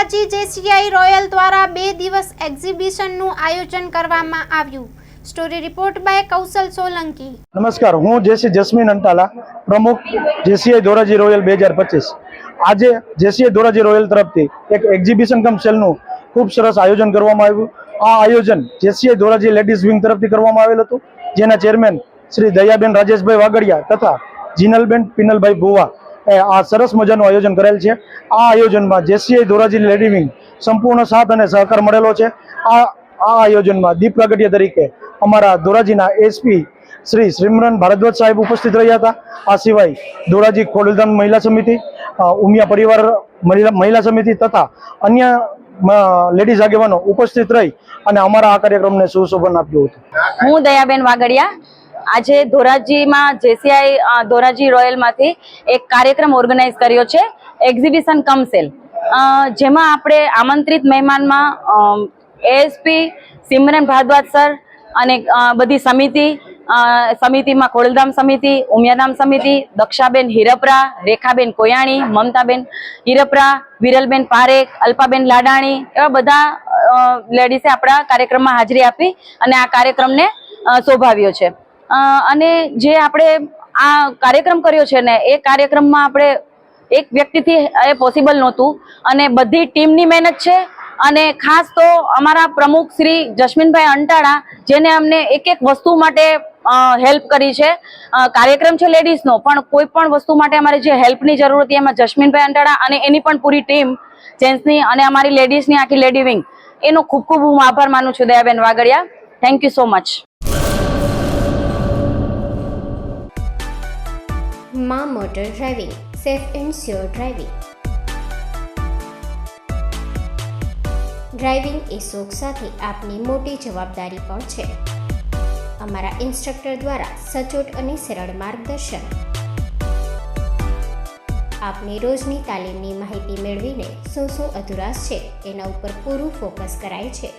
Dhoraji JCI royal દ્વારા 2 દિવસ એક્ઝિબિશનનું આયોજન કરવામાં આવ્યું। સ્ટોરી રિપોર્ટ બાય કૌશલ સોલંકી। નમસ્કાર, હું જેસી જસ્મીન અંટાલા, પ્રમુખ જેસીઆઈ ધોરાજી રોયલ 2025। આજે જેસીઆઈ ધોરાજી રોયલ તરફથી એક એક્ઝિબિશન કમ સેલનું ખૂબ સરસ આયોજન કરવામાં આવ્યું। આ આયોજન જેસીઆઈ ધોરાજી લેડીઝ વિંગ તરફથી કરવામાં આવેલ હતું, જેના ચેરમેન શ્રી દયાબેન રાજેશભાઈ વાગડિયા તથા જીનલબેન પિનલભાઈ ભુવા આ સરસ મજાનું આયોજન કરેલ છે। આ આયોજનમાં જેસીઆઈ ધોરાજી લેડી વિંગ સંપૂર્ણ સાથ અને સહકાર મળેલો છે। આ આયોજનમાં દીપ પ્રાગટ્ય તરીકે અમારા ધોરાજીના એસપી શ્રી શ્રીમરન ભારદ્વાજ સાહેબ ઉપસ્થિત રહ્યા હતા। આ સિવાય ધોરાજી ખોડલધામ મહિલા સમિતિ, ઉમિયા પરિવાર મહિલા સમિતિ તથા અન્ય લેડીઝ આગેવાનો ઉપસ્થિત રહી અને અમારા આ કાર્યક્રમને સુશોભન આપ્યું હતું। હું દયાબેન વાગડિયા આજે ધોરાજીમાં જેસીઆઈ ધોરાજી રોયલમાંથી એક કાર્યક્રમ ઓર્ગેનાઇઝ કર્યો છે, એક્ઝિબિશન કમ સેલ, જેમાં આપણે આમંત્રિત મહેમાનમાં એએસપી સિમરન ભારદ્વાજ સર અને બધી સમિતિમાં ખોડલધામ સમિતિ, ઉમિયાધામ સમિતિ, દક્ષાબેન હિરપરા, રેખાબેન કોયાણી, મમતાબેન હિરપરા, વિરલબેન પારેખ, અલ્પાબેન લાડાણી એવા બધા લેડીઝે આપણા કાર્યક્રમમાં હાજરી આપી અને આ કાર્યક્રમને શોભાવ્યો છે। અને જે આપણે આ કાર્યક્રમ કર્યો છે ને, એ કાર્યક્રમમાં આપણે એક વ્યક્તિથી એ પોસિબલ નહોતું અને બધી ટીમની મહેનત છે। અને ખાસ તો અમારા પ્રમુખ શ્રી જસ્મીનભાઈ અંટાળા, જેને અમને એક એક વસ્તુ માટે હેલ્પ કરી છે। કાર્યક્રમ છે લેડીઝનો, પણ કોઈ પણ વસ્તુ માટે અમારે જે હેલ્પની જરૂર હતી એમાં જસ્મીનભાઈ અંટાળા અને એની પણ પૂરી ટીમ, જેન્ટ્સની અને અમારી લેડીઝની આખી લેડી વિંગ, એનો ખૂબ ખૂબ હું આભાર માનું છું Dayaben Vagadiya. Thank you so much. માં motor driving, safe and sure driving. Driving એ શોખ સાથે આપની મોટી જવાબદારી પણ છે। અમારા ઇન્સ્ટ્રક્ટર દ્વારા સચોટ અને સરળ માર્ગદર્શન, આપની રોજની તાલીમની માહિતી મેળવીને શું અધુરાશ છે એના ઉપર પૂરું ફોકસ કરાય છે।